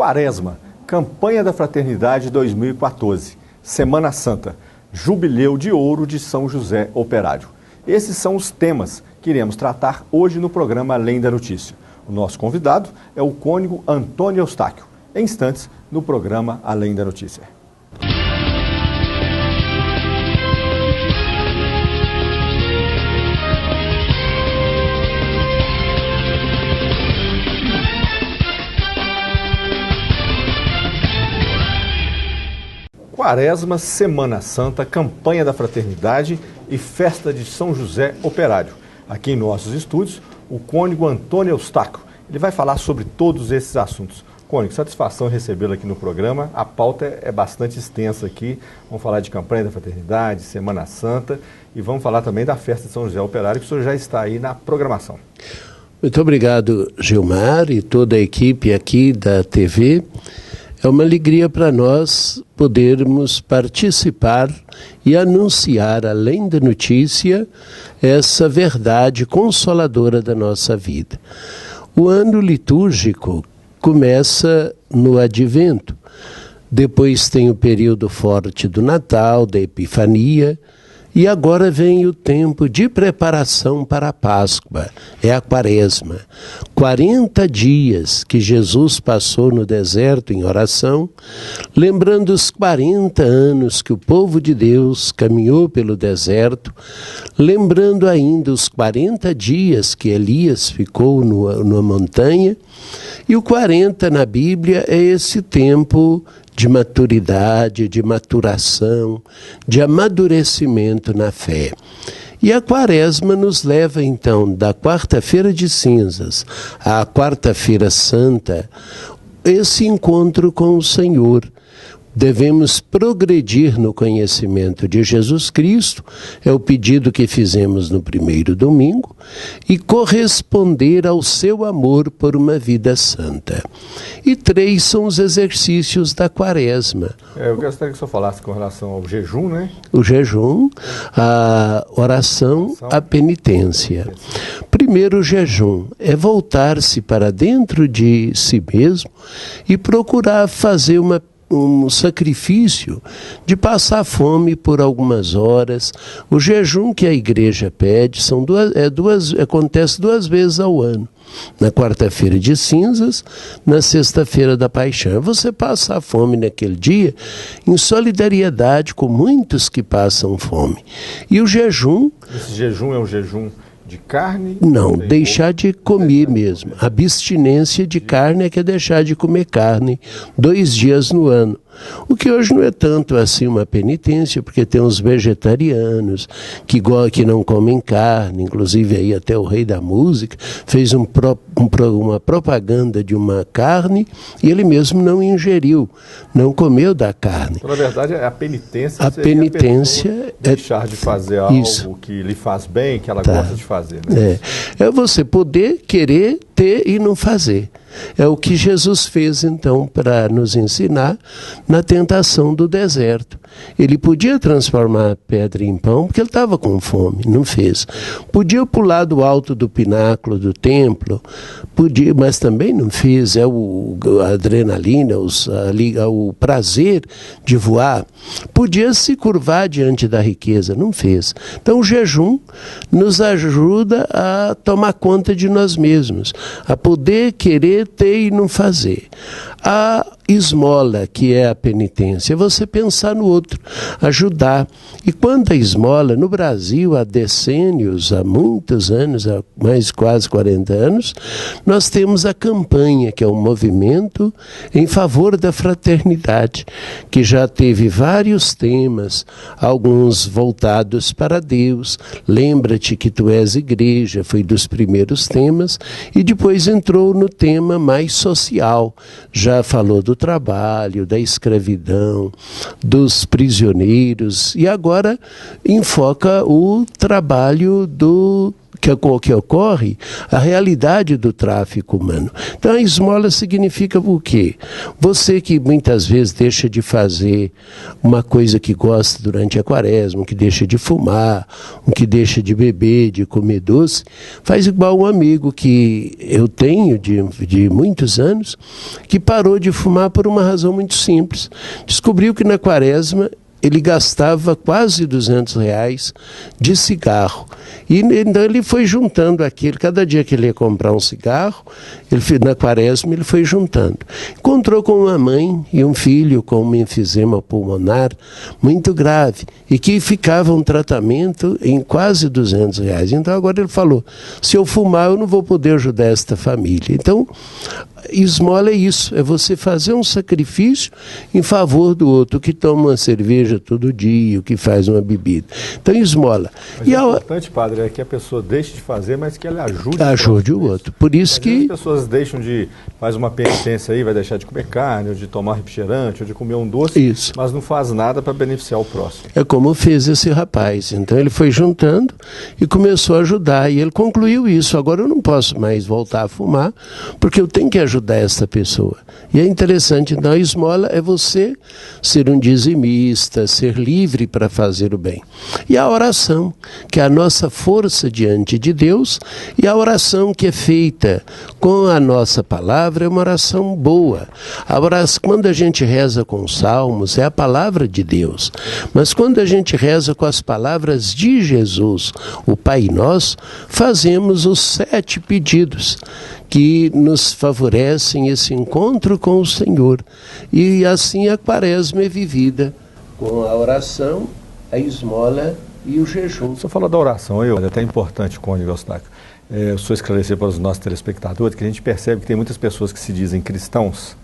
Quaresma, Campanha da Fraternidade 2014, Semana Santa, Jubileu de Ouro de São José Operário. Esses são os temas que iremos tratar hoje no programa Além da Notícia. O nosso convidado é o cônego Antônio Eustáquio, em instantes no programa Além da Notícia. Quaresma, Semana Santa, Campanha da Fraternidade e Festa de São José Operário. Aqui em nossos estúdios, o cônego Antônio Eustáquio. Ele vai falar sobre todos esses assuntos. Cônego, satisfação recebê-lo aqui no programa. A pauta é bastante extensa aqui. Vamos falar de Campanha da Fraternidade, Semana Santa e vamos falar também da Festa de São José Operário, que o senhor já está aí na programação. Muito obrigado, Gilmar, e toda a equipe aqui da TV. É uma alegria para nós podermos participar e anunciar, além da notícia, essa verdade consoladora da nossa vida. O ano litúrgico começa no Advento, depois tem o período forte do Natal, da Epifania, e agora vem o tempo de preparação para a Páscoa, é a Quaresma. 40 dias que Jesus passou no deserto em oração, lembrando os 40 anos que o povo de Deus caminhou pelo deserto, lembrando ainda os 40 dias que Elias ficou numa montanha, e o 40 na Bíblia é esse tempo de maturidade, de maturação, de amadurecimento na fé. E a Quaresma nos leva, então, da quarta-feira de cinzas à quarta-feira santa, esse encontro com o Senhor. Devemos progredir no conhecimento de Jesus Cristo, é o pedido que fizemos no primeiro domingo, e corresponder ao seu amor por uma vida santa. E 3 são os exercícios da Quaresma. Eu gostaria que o senhor falasse com relação ao jejum, né? O jejum, a oração, a penitência. Primeiro, o jejum é voltar-se para dentro de si mesmo e procurar fazer um sacrifício de passar fome por algumas horas. O jejum que a igreja pede acontece 2 vezes ao ano. Na quarta-feira de cinzas, na sexta-feira da paixão. Você passar fome naquele dia em solidariedade com muitos que passam fome. E o jejum... Esse jejum é um jejum de carne? Não, deixar de comer mesmo. Abstinência de carne é que é deixar de comer carne 2 dias no ano. O que hoje não é tanto assim uma penitência, porque tem uns vegetarianos que não comem carne, inclusive aí até o rei da música fez uma propaganda de uma carne e ele mesmo não ingeriu, não comeu da carne. Então, na verdade, a penitência é deixar de fazer algo que lhe faz bem, que ela gosta de fazer. Né? É você poder querer ter e não fazer. É o que Jesus fez, então, para nos ensinar na tentação do deserto. Ele podia transformar a pedra em pão, porque ele estava com fome, não fez. Podia pular do alto do pináculo do templo, podia, mas também não fez. É a adrenalina, o prazer de voar. Podia se curvar diante da riqueza, não fez. Então, o jejum nos ajuda a tomar conta de nós mesmos, a poder querer ter e não fazer. A esmola, que é a penitência, é você pensar no outro, ajudar. E quando a esmola, no Brasil, há decênios, há muitos anos, há mais quase 40 anos, nós temos a campanha, que é um movimento em favor da fraternidade, que já teve vários temas, alguns voltados para Deus. Lembra-te que tu és igreja, foi dos primeiros temas, e depois entrou no tema mais social. Já falou do trabalho, da escravidão, dos prisioneiros, e agora enfoca o trabalho que ocorre a realidade do tráfico humano. Então a esmola significa o quê? Você que muitas vezes deixa de fazer uma coisa que gosta durante a quaresma, que deixa de fumar, que deixa de beber, de comer doce, faz igual um amigo que eu tenho de muitos anos, que parou de fumar por uma razão muito simples. Descobriu que na quaresma ele gastava quase R$200 de cigarro. E então ele foi juntando aquilo. Cada dia que ele ia comprar um cigarro, na quaresma ele foi juntando. Encontrou com uma mãe e um filho com um enfisema pulmonar muito grave e que ficava um tratamento em quase R$200. Então agora ele falou, se eu fumar eu não vou poder ajudar esta família. Então, esmola é isso, é você fazer um sacrifício em favor do outro, que toma uma cerveja todo dia, o que faz uma bebida. Então, esmola. Mas e o importante, padre, é que a pessoa deixe de fazer, mas que ela ajude o outro. Por isso que as pessoas deixam faz uma penitência aí, vai deixar de comer carne, ou de tomar refrigerante, ou de comer um doce, isso, mas não faz nada para beneficiar o próximo. É como fez esse rapaz. Então, ele foi juntando e começou a ajudar, e ele concluiu isso. Agora eu não posso mais voltar a fumar, porque eu tenho que ajudar essa pessoa. E é interessante, então a esmola é você ser um dizimista, ser livre para fazer o bem. E a oração, que é a nossa força diante de Deus, e a oração que é feita com a nossa palavra é uma oração boa. A oração, quando a gente reza com salmos, é a palavra de Deus. Mas quando a gente reza com as palavras de Jesus, o Pai Nosso, fazemos os 7 pedidos que nos favorecem esse encontro com o Senhor. E assim a quaresma é vivida com a oração, a esmola e o jejum. Você falou da oração, é até importante, Cônigo Eustáquio, o senhor esclarecer para os nossos telespectadores que a gente percebe que tem muitas pessoas que se dizem cristãos,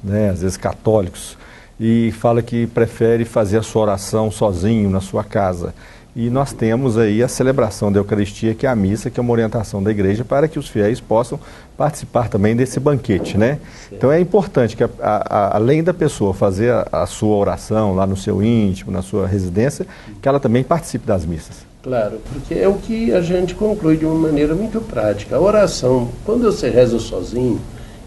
né, às vezes católicos, e fala que prefere fazer a sua oração sozinho na sua casa. E nós temos aí a celebração da Eucaristia, que é a missa, que é uma orientação da igreja para que os fiéis possam participar também desse banquete, né? Então é importante que, além da pessoa fazer a sua oração lá no seu íntimo, na sua residência, que ela também participe das missas. Claro, porque é o que a gente conclui de uma maneira muito prática. A oração, quando você reza sozinho,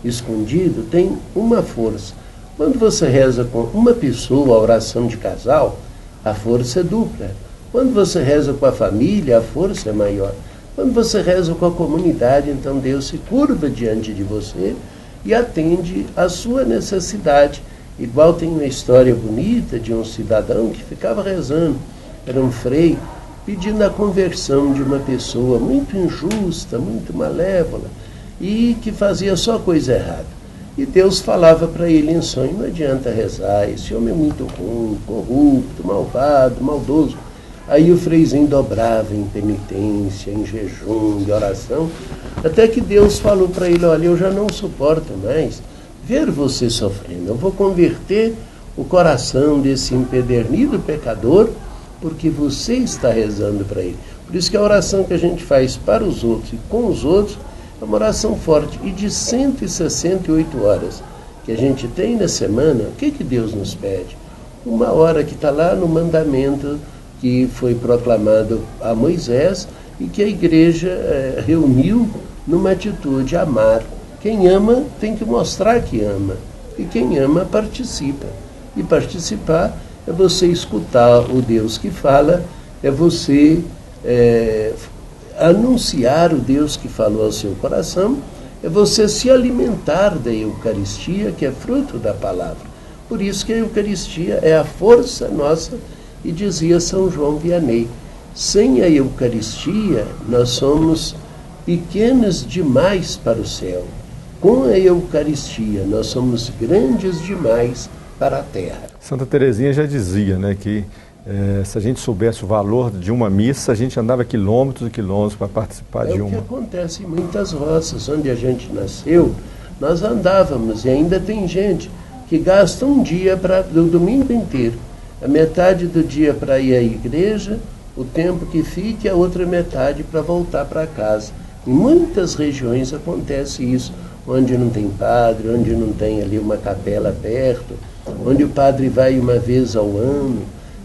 escondido, tem uma força. Quando você reza com uma pessoa, a oração de casal, a força é dupla. Quando você reza com a família, a força é maior. Quando você reza com a comunidade, então Deus se curva diante de você e atende a sua necessidade. Igual tem uma história bonita de um cidadão que ficava rezando, era um frei, pedindo a conversão de uma pessoa muito injusta, muito malévola, e que fazia só coisa errada. E Deus falava para ele em sonho, não adianta rezar, esse homem é muito ruim, corrupto, malvado, maldoso. Aí o freizinho dobrava em penitência, em jejum, em oração, até que Deus falou para ele, olha, eu já não suporto mais ver você sofrendo, eu vou converter o coração desse empedernido pecador, porque você está rezando para ele. Por isso que a oração que a gente faz para os outros e com os outros é uma oração forte. E de 168 horas que a gente tem na semana, o que Deus nos pede? Uma hora que está lá no mandamento que foi proclamado a Moisés e que a igreja reuniu numa atitude, amar. Quem ama tem que mostrar que ama, e quem ama participa. E participar é você escutar o Deus que fala, é você anunciar o Deus que falou ao seu coração, é você se alimentar da Eucaristia, que é fruto da palavra. Por isso que a Eucaristia é a força nossa. E dizia São João Vianney, sem a Eucaristia nós somos pequenos demais para o céu. Com a Eucaristia nós somos grandes demais para a terra. Santa Teresinha já dizia, né, que se a gente soubesse o valor de uma missa, a gente andava quilômetros e quilômetros para participar de uma. É o que acontece em muitas roças, onde a gente nasceu, nós andávamos, e ainda tem gente que gasta um dia do domingo inteiro. A metade do dia para ir à igreja, o tempo que fica, a outra metade para voltar para casa. Em muitas regiões acontece isso, onde não tem padre, onde não tem ali uma capela perto, onde o padre vai uma vez ao ano.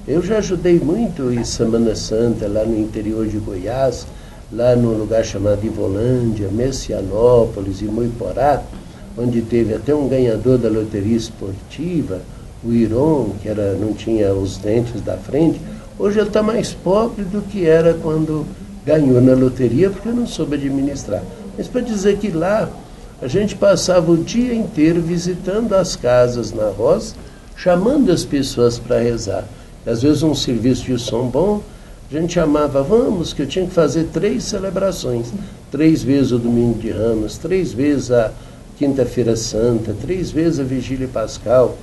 Eu já ajudei muito em Semana Santa, lá no interior de Goiás, lá no lugar chamado Ivolândia, Messianópolis e Moiporá, onde teve até um ganhador da loteria esportiva, o Iron, que não tinha os dentes da frente. Hoje ele está mais pobre do que era quando ganhou na loteria, porque não soube administrar. Mas para dizer que lá a gente passava o dia inteiro visitando as casas na roça, chamando as pessoas para rezar. E, às vezes um serviço de som bom, a gente chamava, vamos, que eu tinha que fazer 3 celebrações. 3 vezes o Domingo de Ramos, 3 vezes a Quinta-feira Santa, 3 vezes a Vigília Pascal,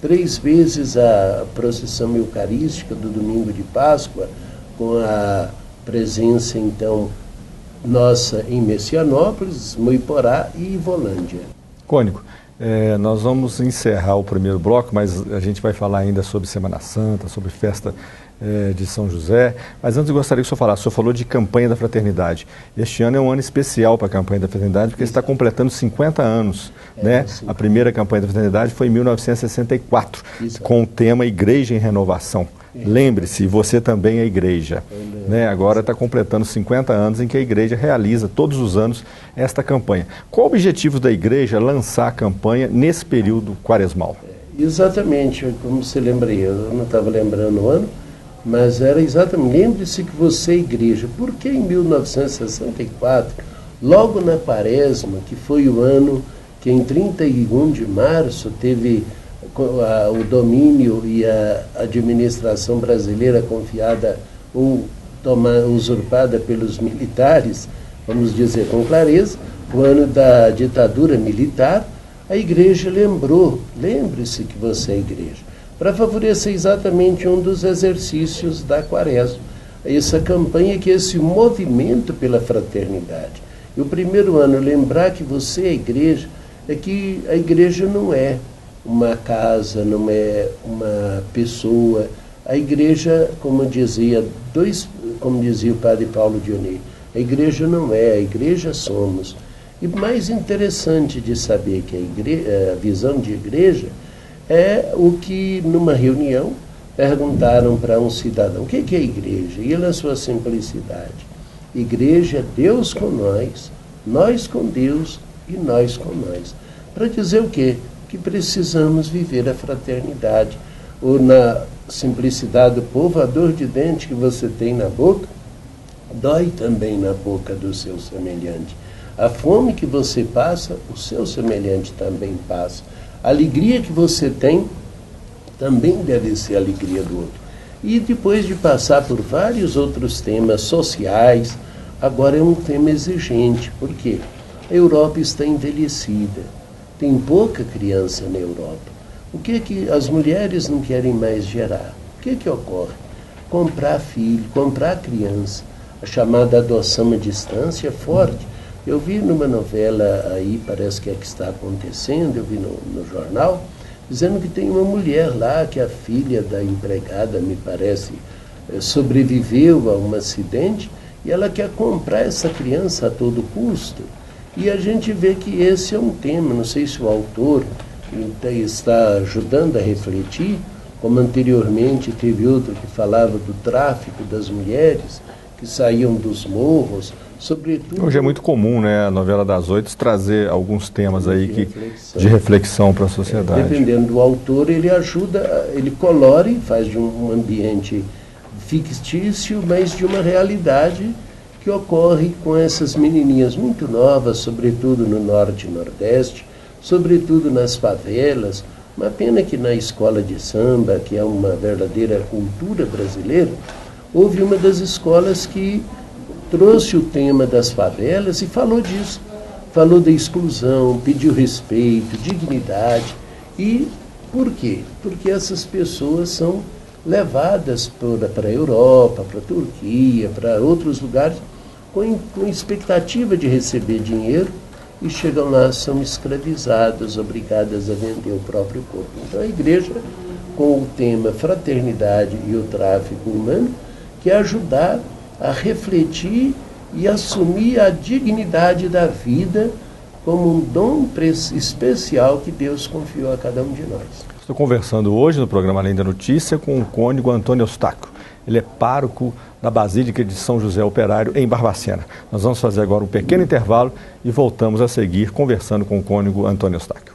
3 vezes a procissão eucarística do Domingo de Páscoa, com a presença, então, nossa em Messianópolis, Moiporá e Ivolândia. Cônigo, nós vamos encerrar o primeiro bloco, mas a gente vai falar ainda sobre Semana Santa, sobre festa de São José. Mas antes eu gostaria que o senhor falasse, o senhor falou de campanha da fraternidade. Este ano é um ano especial para a campanha da fraternidade, porque está completando 50 anos. Né? A primeira campanha da fraternidade foi em 1964, com o tema Igreja em Renovação. Lembre-se, você também é igreja. Né? Agora está completando 50 anos em que a igreja realiza todos os anos esta campanha. Qual o objetivo da igreja lançar a campanha nesse período quaresmal? Exatamente, como você lembra, eu não estava lembrando o ano, mas era exatamente, lembre-se que você é igreja. Porque em 1964, logo na Quaresma, que foi o ano que em 31 de março teve o domínio e a administração brasileira confiada ou usurpada pelos militares, vamos dizer com clareza, o ano da ditadura militar, a igreja lembrou, lembre-se que você é igreja, para favorecer exatamente um dos exercícios da Quaresma, essa campanha, que é esse movimento pela fraternidade. E o primeiro ano, lembrar que você é igreja, é que a igreja não é uma casa, não é uma pessoa. A igreja, como dizia o padre Paulo Dionê, a igreja não é, a igreja somos. E mais interessante de saber que a visão de igreja é o que, numa reunião, perguntaram para um cidadão, o que é igreja? E ele, na sua simplicidade, igreja é Deus com nós com Deus e nós com nós. Para dizer o quê? Que precisamos viver a fraternidade. Ou na simplicidade do povo, a dor de dente que você tem na boca, dói também na boca do seu semelhante. A fome que você passa, o seu semelhante também passa. A alegria que você tem, também deve ser a alegria do outro. E depois de passar por vários outros temas sociais, agora é um tema exigente. Por quê? A Europa está envelhecida. Tem pouca criança na Europa. O que as mulheres não querem mais gerar? O que ocorre? Comprar filho, comprar criança. A chamada adoção à distância é forte. Eu vi numa novela aí, parece que é que está acontecendo, eu vi no jornal, dizendo que tem uma mulher lá, que a filha da empregada, me parece, sobreviveu a um acidente, e ela quer comprar essa criança a todo custo. E a gente vê que esse é um tema, não sei se o autor está ajudando a refletir, como anteriormente teve outro que falava do tráfico das mulheres, que saíam dos morros, sobretudo... Hoje é muito comum, né, a novela das 8 trazer alguns temas aí de reflexão para a sociedade. Dependendo do autor, ele ajuda, ele colore, faz de um ambiente fictício, mas de uma realidade que ocorre com essas menininhas muito novas, sobretudo no norte e nordeste, sobretudo nas favelas. Uma pena que na escola de samba, que é uma verdadeira cultura brasileira, houve uma das escolas que trouxe o tema das favelas e falou disso. Falou da exclusão, pediu respeito, dignidade. E por quê? Porque essas pessoas são levadas para a Europa, para a Turquia, para outros lugares, com expectativa de receber dinheiro, e chegam lá, são escravizadas, obrigadas a vender o próprio corpo. Então a igreja, com o tema fraternidade e o tráfico humano, quer ajudar a refletir e assumir a dignidade da vida como um dom especial que Deus confiou a cada um de nós. Estou conversando hoje no programa Além da Notícia com o cônego Antônio Eustáquio. Ele é pároco da Basílica de São José Operário, em Barbacena. Nós vamos fazer agora um pequeno intervalo e voltamos a seguir conversando com o cônego Antônio Eustáquio.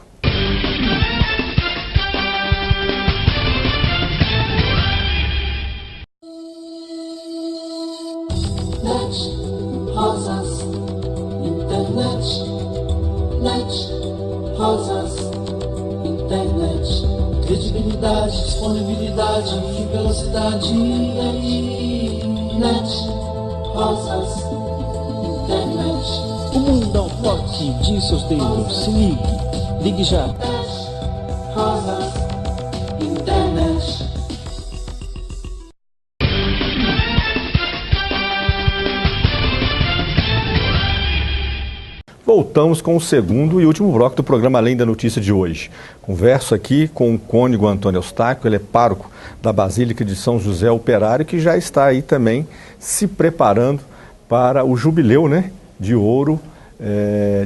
Credibilidade, disponibilidade e velocidade. Net, rosas, internet. O mundo ao toque de seus dedos. Se ligue, ligue já. Net, rosas, internet. Voltamos com o segundo e último bloco do programa Além da Notícia de hoje. Converso aqui com o cônego Antônio Eustáquio, ele é pároco da Basílica de São José Operário, que já está aí também se preparando para o jubileu, né, de ouro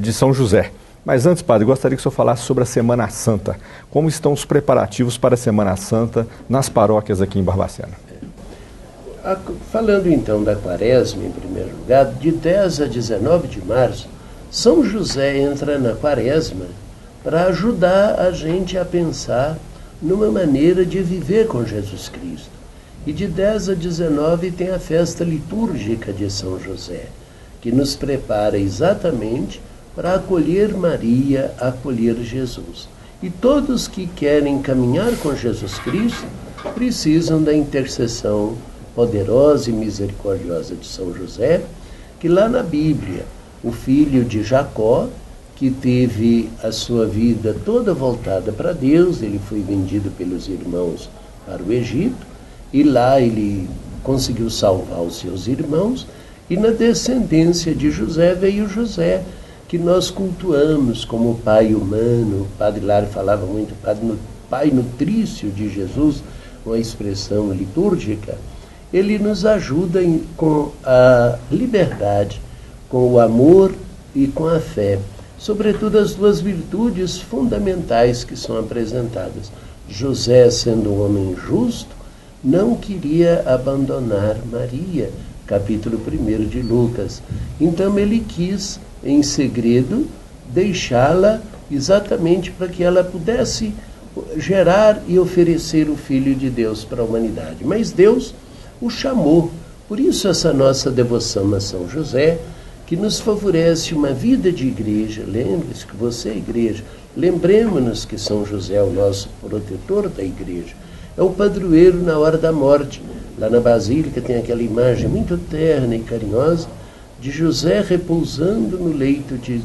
de São José. Mas antes, padre, gostaria que o senhor falasse sobre a Semana Santa. Como estão os preparativos para a Semana Santa nas paróquias aqui em Barbacena? Falando então da Quaresma, em primeiro lugar, de 10 a 19 de março, São José entra na Quaresma para ajudar a gente a pensar numa maneira de viver com Jesus Cristo. E de 10 a 19 tem a festa litúrgica de São José, que nos prepara exatamente para acolher Maria, acolher Jesus. E todos que querem caminhar com Jesus Cristo precisam da intercessão poderosa e misericordiosa de São José, que lá na Bíblia, o filho de Jacó, que teve a sua vida toda voltada para Deus, ele foi vendido pelos irmãos para o Egito, e lá ele conseguiu salvar os seus irmãos, e na descendência de José veio José, que nós cultuamos como pai humano. O padre Lário falava muito, pai nutrício de Jesus, uma expressão litúrgica. Ele nos ajuda com a liberdade, com o amor e com a fé, sobretudo as duas virtudes fundamentais que são apresentadas. José, sendo um homem justo, não queria abandonar Maria, capítulo 1 de Lucas. Então ele quis, em segredo, deixá-la exatamente para que ela pudesse gerar e oferecer o Filho de Deus para a humanidade. Mas Deus o chamou. Por isso essa nossa devoção a São José, que nos favorece uma vida de igreja. Lembre-se que você é igreja. Lembremos-nos que São José é o nosso protetor da igreja. É o padroeiro na hora da morte. Lá na Basílica tem aquela imagem muito terna e carinhosa de José repousando no leito de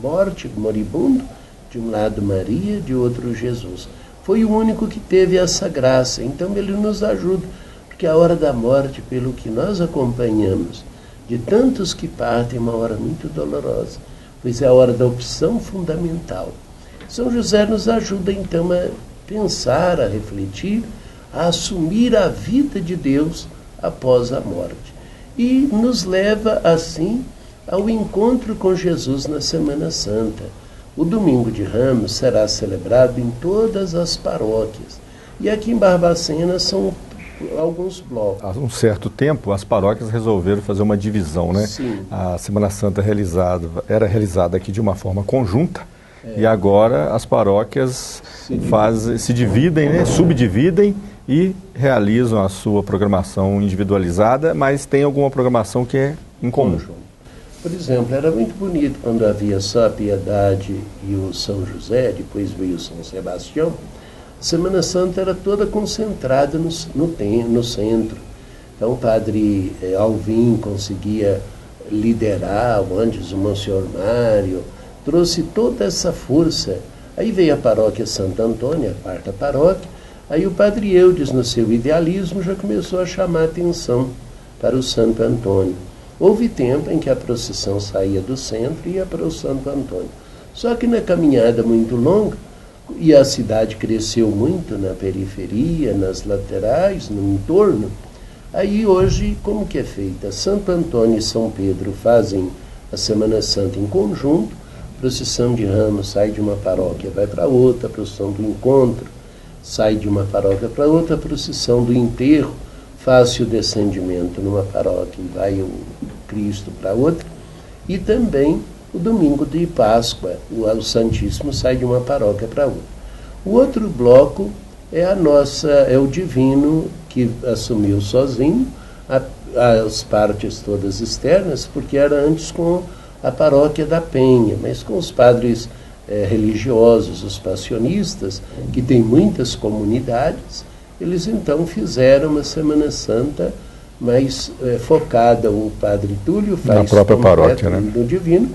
morte, moribundo, de um lado Maria, de outro Jesus. Foi o único que teve essa graça. Então ele nos ajuda, porque a hora da morte, pelo que nós acompanhamos, de tantos que partem, é uma hora muito dolorosa, pois é a hora da opção fundamental. São José nos ajuda então a pensar, a refletir, a assumir a vida de Deus após a morte. E nos leva assim ao encontro com Jesus na Semana Santa. O Domingo de Ramos será celebrado em todas as paróquias. E aqui em Barbacena são alguns blocos. Há um certo tempo, as paróquias resolveram fazer uma divisão, né? Sim. A Semana Santa era realizada aqui de uma forma conjunta, e agora as paróquias se dividem, né? Subdividem e realizam a sua programação individualizada, mas tem alguma programação que é em comum. Por exemplo, era muito bonito quando havia só a Piedade e o São José, depois veio o São Sebastião. A Semana Santa era toda concentrada no centro. Então o padre Alvim conseguia liderar, antes o Monsenhor Mário, trouxe toda essa força. Aí veio a paróquia Santo Antônio, a quarta paróquia, aí o padre Eudes, no seu idealismo, já começou a chamar a atenção para o Santo Antônio. Houve tempo em que a procissão saía do centro e ia para o Santo Antônio. Só que na caminhada muito longa, e a cidade cresceu muito na periferia, nas laterais, no entorno. Aí hoje, como que é feita? Santo Antônio e São Pedro fazem a Semana Santa em conjunto, procissão de Ramos sai de uma paróquia, vai para outra, procissão do encontro, sai de uma paróquia para outra, procissão do enterro, faz-se o descendimento numa paróquia e vai o Cristo para outra, e também o domingo de Páscoa, o Santíssimo sai de uma paróquia para outra. O outro bloco é o Divino, que assumiu sozinho as partes todas externas, porque era antes com a paróquia da Penha, mas com os padres religiosos, os passionistas, que tem muitas comunidades, eles então fizeram uma Semana Santa mais focada. O padre Túlio faz na própria paróquia, né? No Divino.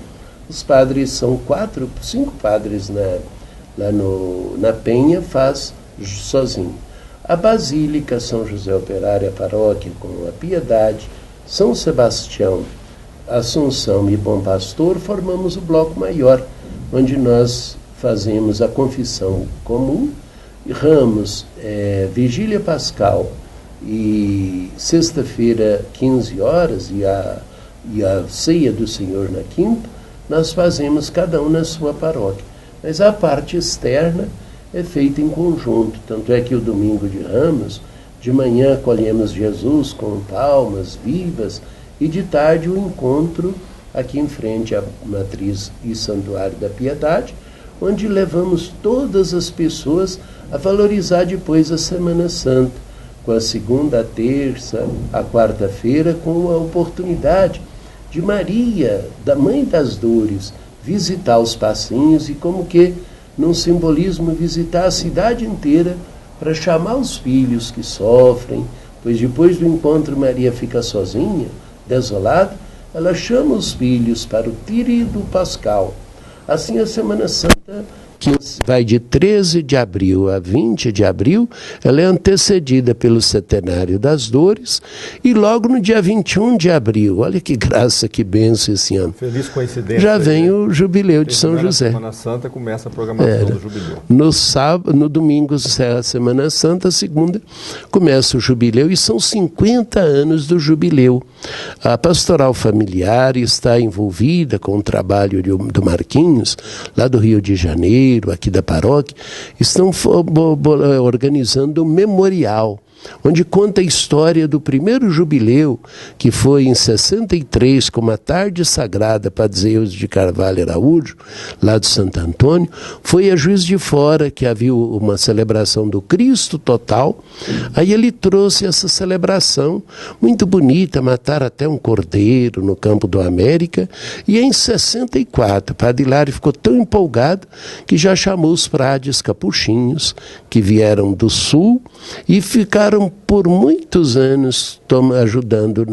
Os padres são 5 padres lá na Penha, faz sozinho. A Basílica, São José Operário, a paróquia com a Piedade, São Sebastião, Assunção e Bom Pastor, formamos o bloco maior, onde nós fazemos a confissão comum, ramos, Vigília Pascal e sexta-feira, 15 horas, e a ceia do Senhor na quinta, nós fazemos cada um na sua paróquia. Mas a parte externa é feita em conjunto, tanto é que o domingo de Ramos, de manhã acolhemos Jesus com palmas vivas, e de tarde o encontro aqui em frente à Matriz e Santuário da Piedade, onde levamos todas as pessoas a valorizar depois a Semana Santa, com a segunda, a terça, a quarta-feira, com a oportunidade de Maria, da Mãe das Dores, visitar os passinhos e, como que, num simbolismo, visitar a cidade inteira para chamar os filhos que sofrem, pois depois do encontro Maria fica sozinha, desolada, ela chama os filhos para o Tírido Pascal. Assim, a Semana Santa, que vai de 13 de abril a 20 de abril, ela é antecedida pelo Centenário das Dores, e logo no dia 21 de abril, olha que graça, que bênção esse ano. Feliz coincidência. Já vem o Jubileu de São José. Na Semana Santa começa a programação do Jubileu. No domingo, a Semana Santa, segunda, começa o Jubileu, e são 50 anos do Jubileu. A Pastoral Familiar está envolvida com o trabalho do Marquinhos, lá do Rio de Janeiro, aqui da paróquia, estão organizando um memorial, onde conta a história do primeiro jubileu, que foi em 63, com uma tarde sagrada para Zeus de Carvalho Araújo, lá de Santo Antônio. Foi a Juiz de Fora que havia uma celebração do Cristo total. Aí ele trouxe essa celebração muito bonita, mataram até um cordeiro no Campo do América, e em 64, o Padre Hilário ficou tão empolgado que já chamou os frades capuchinhos, que vieram do sul, e ficaram por muitos anos ajudando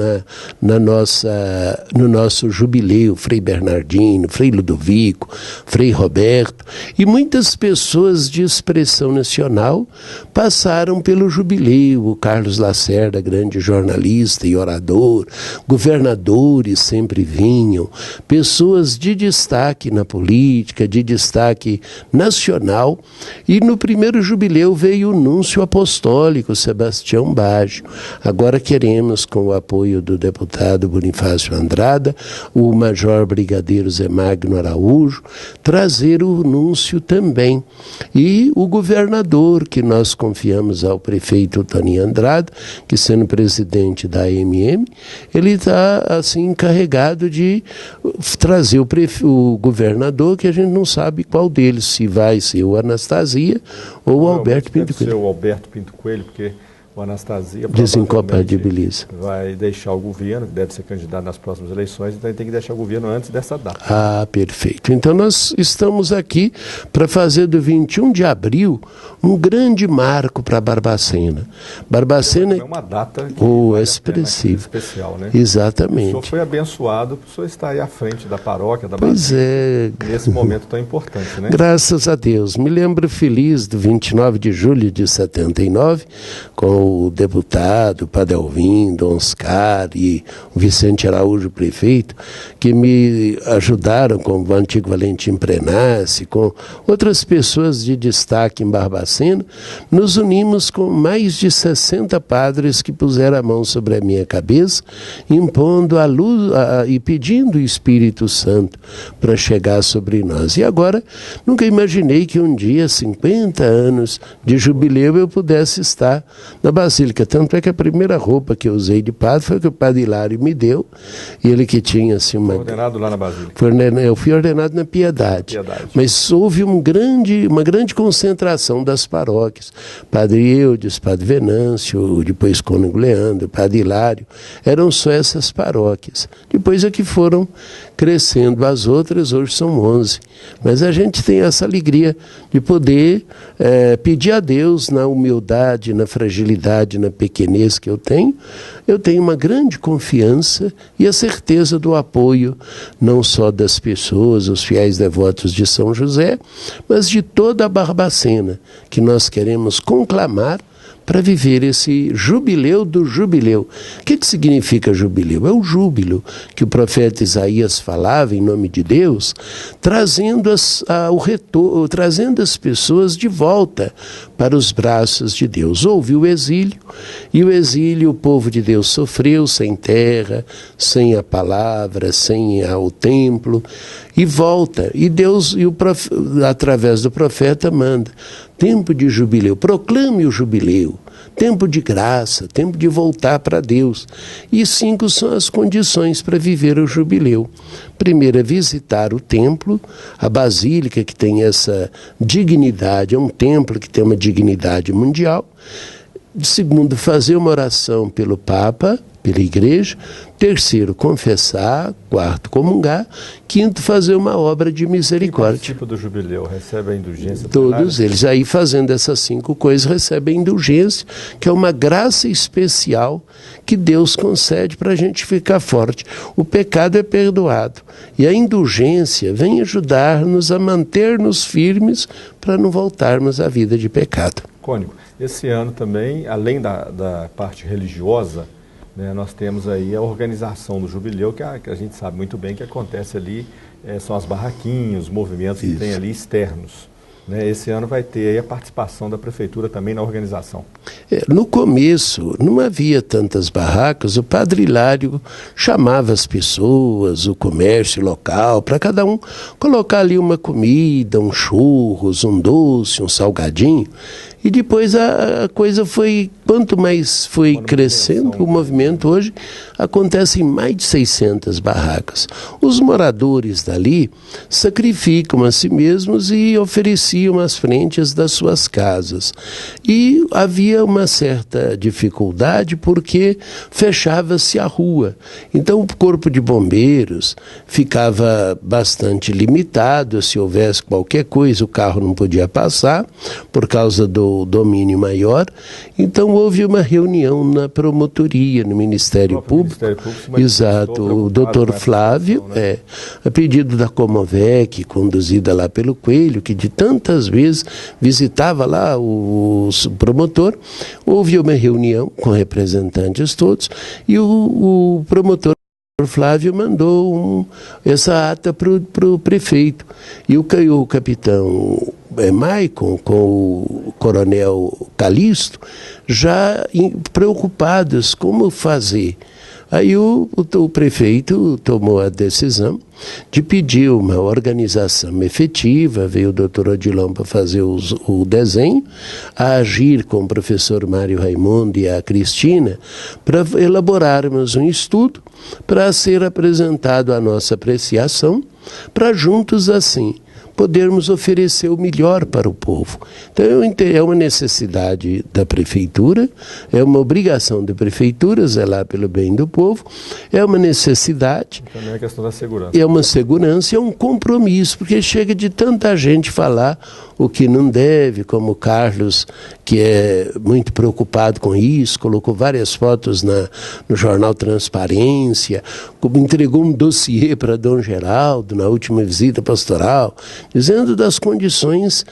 no nosso jubileu, Frei Bernardino, Frei Ludovico, Frei Roberto, e muitas pessoas de expressão nacional passaram pelo jubileu. O Carlos Lacerda, grande jornalista e orador, governadores sempre vinham, pessoas de destaque na política, de destaque nacional, e no primeiro jubileu veio o núncio apostólico, Sebastião Baggio. Agora queremos, com o apoio do deputado Bonifácio Andrada, o major brigadeiro Zé Magno Araújo, trazer o núncio também. E o governador, que nós confiamos ao prefeito Toninho Andrada, que sendo presidente da AMM, ele está assim encarregado de trazer o governador, que a gente não sabe qual deles, se vai ser o Anastasia ou o Alberto Pinto Coelho. Deve ser o Alberto Pinto Coelho, porque o Anastasia desincompatibiliza. Vai deixar o governo, que deve ser candidato nas próximas eleições, então ele tem que deixar o governo antes dessa data. Ah, perfeito. Então nós estamos aqui para fazer do 21 de abril um grande marco para Barbacena. Barbacena é uma data expressiva, especial, né? Exatamente. O senhor foi abençoado, o senhor está aí à frente da paróquia, da Pois Basílica, nesse momento tão importante, né? Graças a Deus. Me lembro feliz do 29 de julho de 79, com o deputado, o Padre Alvim, Dom Oscar e o Vicente Araújo, prefeito, que me ajudaram com o antigo Valentim Prenassi, com outras pessoas de destaque em Barbacena. Nos unimos com mais de 60 padres que puseram a mão sobre a minha cabeça, impondo a luz e pedindo o Espírito Santo para chegar sobre nós. E agora, nunca imaginei que um dia, 50 anos de jubileu, eu pudesse estar na na Basílica. Tanto é que a primeira roupa que eu usei de padre foi que o padre Hilário me deu, e ele que tinha assim uma... Foi ordenado lá na Basílica. Eu fui ordenado na Piedade. Mas houve uma grande concentração das paróquias. Padre Eudes, Padre Venâncio, depois Cônego Leandro, Padre Hilário. Eram só essas paróquias. Depois é que foram crescendo as outras, hoje são 11. Mas a gente tem essa alegria de poder pedir a Deus na humildade, na fragilidade, na pequenez que eu tenho uma grande confiança e a certeza do apoio, não só das pessoas, os fiéis devotos de São José, mas de toda a Barbacena, que nós queremos conclamar para viver esse jubileu do jubileu. O que significa jubileu? É o júbilo que o profeta Isaías falava em nome de Deus, trazendo as pessoas de volta para os braços de Deus. Houve o exílio, e o exílio o povo de Deus sofreu sem terra, sem a palavra, sem o templo, e volta. E Deus, através do profeta, manda tempo de jubileu, proclame o jubileu, tempo de graça, tempo de voltar para Deus. E 5 são as condições para viver o jubileu. Primeiro é visitar o templo, a basílica que tem essa dignidade, é um templo que tem uma dignidade mundial. Segundo, fazer uma oração pelo Papa, pela Igreja. Terceiro, confessar. Quarto, comungar. Quinto, fazer uma obra de misericórdia. Quem participa do jubileu recebe a indulgência? Todos eles. Aí, fazendo essas 5 coisas, recebem a indulgência, que é uma graça especial que Deus concede para a gente ficar forte. O pecado é perdoado. E a indulgência vem ajudar-nos a manter-nos firmes para não voltarmos à vida de pecado. Cônego, esse ano também, além da parte religiosa, né, nós temos aí a organização do jubileu, que a gente sabe muito bem que acontece ali, são as barraquinhas, os movimentos que tem ali externos. Né? Esse ano vai ter aí a participação da Prefeitura também na organização. No começo, não havia tantas barracas, o Padre Hilário chamava as pessoas, o comércio local, para cada um colocar ali uma comida, um churros, um doce, um salgadinho. E depois a coisa foi, quanto mais foi crescendo, o movimento hoje acontece em mais de 600 barracas. Os moradores dali sacrificam a si mesmos e ofereciam as frentes das suas casas. E havia uma certa dificuldade porque fechava-se a rua. Então o corpo de bombeiros ficava bastante limitado, se houvesse qualquer coisa o carro não podia passar por causa do domínio maior. Então houve uma reunião na promotoria, no Ministério Público. Exato, o doutor Flávio, né? A pedido da Comovec, conduzida lá pelo Coelho, que de tantas vezes visitava lá o promotor. Houve uma reunião com representantes todos e o promotor Flávio mandou essa ata para o prefeito. E o capitão Maicon, com o coronel Calixto, já preocupados como fazer. Aí o prefeito tomou a decisão de pedir uma organização efetiva, veio o doutor Odilon para fazer o desenho, a agir com o professor Mário Raimundo e a Cristina, para elaborarmos um estudo para ser apresentado à nossa apreciação, para juntos assim podermos oferecer o melhor para o povo. Então é uma necessidade da prefeitura, é uma obrigação da prefeitura zelar pelo bem do povo, é uma necessidade. Também é a questão da segurança. É uma segurança, é um compromisso, porque chega de tanta gente falar o que não deve, como o Carlos, que é muito preocupado com isso, colocou várias fotos no jornal Transparência, entregou um dossiê para Dom Geraldo na última visita pastoral, dizendo das condições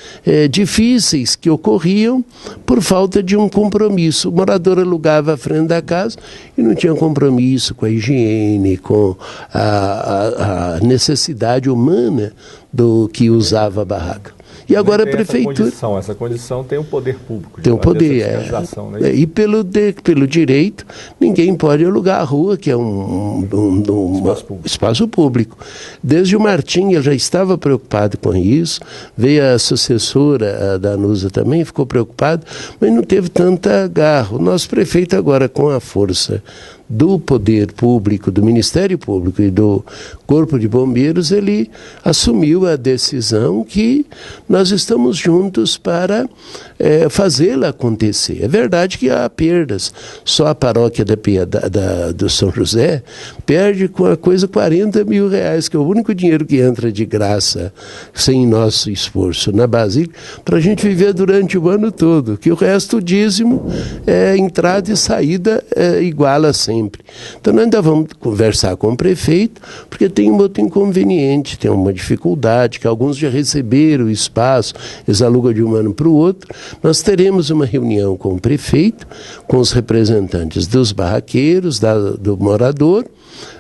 difíceis que ocorriam por falta de um compromisso. O morador alugava a frente da casa e não tinha compromisso com a higiene, com a necessidade humana do que usava a barraca. E agora a prefeitura... Essa condição tem um poder público. Tem um poder, né? E pelo direito, ninguém pode alugar a rua, que é um espaço público. Desde o Martim, ele já estava preocupado com isso, veio a sucessora da Anusa também, ficou preocupado, mas não teve tanta agarro. O nosso prefeito agora, com a força do poder público, do Ministério Público e do Corpo de Bombeiros, ele assumiu a decisão que nós estamos juntos para fazê-la acontecer. É verdade que há perdas. Só a paróquia do São José perde com a coisa R$40 mil, que é o único dinheiro que entra de graça, sem nosso esforço, na Basílica, para a gente viver durante o ano todo, que o resto, o dízimo, entrada e saída iguala sempre. Então nós ainda vamos conversar com o prefeito, porque tem um outro inconveniente, tem uma dificuldade, que alguns já receberam o espaço, eles alugam de um ano para o outro. Nós teremos uma reunião com o prefeito, com os representantes dos barraqueiros, do morador,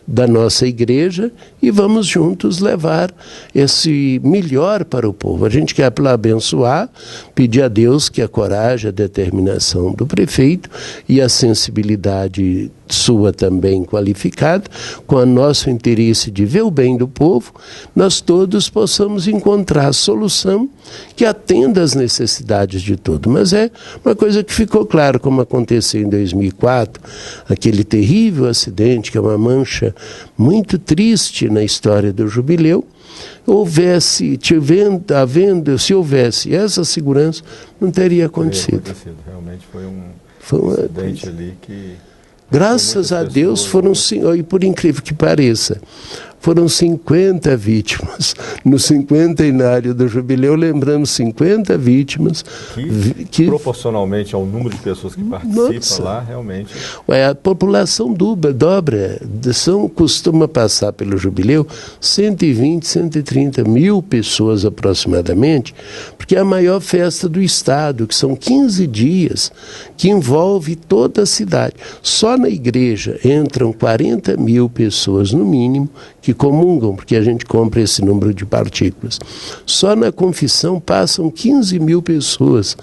da nossa igreja, e vamos juntos levar esse melhor para o povo. A gente quer abençoar, pedir a Deus que a coragem, a determinação do prefeito e a sensibilidade sua também qualificada, com o nosso interesse de ver o bem do povo, nós todos possamos encontrar a solução que atenda às necessidades de todos. Mas é uma coisa que ficou claro, como aconteceu em 2004, aquele terrível acidente, que é uma mancha muito triste na história do jubileu. Se houvesse essa segurança, não teria acontecido. Realmente foi um acidente ali que... Graças a Deus e por incrível que pareça, foram 50 vítimas. No cinquentenário do jubileu, lembramos 50 vítimas. Que proporcionalmente ao número de pessoas que participam lá, realmente... A população dobra. Costuma passar pelo jubileu 120, 130 mil pessoas aproximadamente, porque é a maior festa do estado, que são 15 dias, que envolve toda a cidade. Só na igreja entram 40 mil pessoas no mínimo, que comungam, porque a gente compra esse número de partículas. Só na confissão passam 15 mil pessoas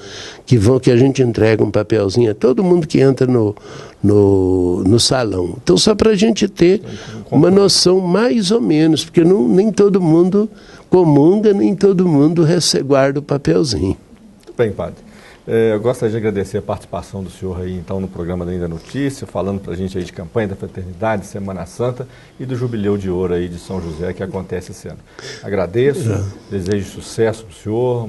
que a gente entrega um papelzinho a todo mundo que entra no salão. Então, só para a gente ter uma noção mais ou menos, porque nem todo mundo comunga, nem todo mundo guarda o papelzinho. Muito bem, padre. Eu gostaria de agradecer a participação do senhor aí, então, no programa da Linda Notícia, falando para a gente aí de campanha da Fraternidade, Semana Santa e do Jubileu de Ouro aí de São José, que acontece esse ano. Agradeço, desejo sucesso para o senhor,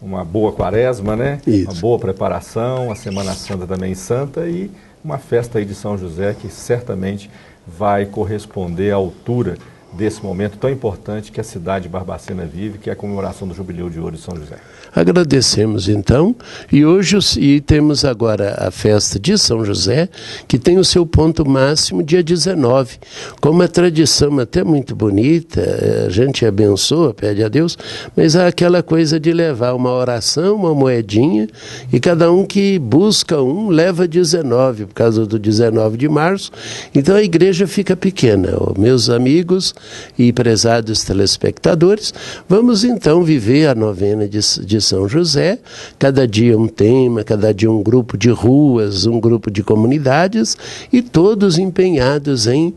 uma boa quaresma, né? Isso. Uma boa preparação, a Semana Santa também santa e uma festa aí de São José que certamente vai corresponder à altura desse momento tão importante que a cidade de Barbacena vive, que é a comemoração do Jubileu de Ouro de São José. Agradecemos então, e temos agora a festa de São José, que tem o seu ponto máximo dia 19, com uma tradição até muito bonita, a gente abençoa, pede a Deus, mas há aquela coisa de levar uma oração, uma moedinha, e cada um que busca leva 19, por causa do 19 de março, então a igreja fica pequena. Meus amigos e prezados telespectadores, vamos então viver a novena de São José, cada dia um tema, cada dia um grupo de ruas, um grupo de comunidades, e todos empenhados em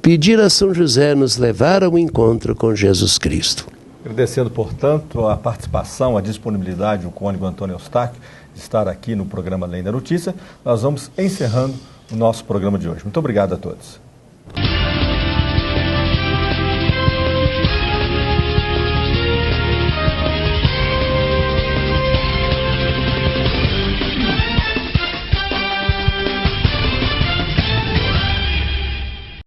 pedir a São José nos levar ao encontro com Jesus Cristo. Agradecendo, portanto, a participação, a disponibilidade do cônego Antônio Eustáquio de estar aqui no programa Além da Notícia, nós vamos encerrando o nosso programa de hoje. Muito obrigado a todos.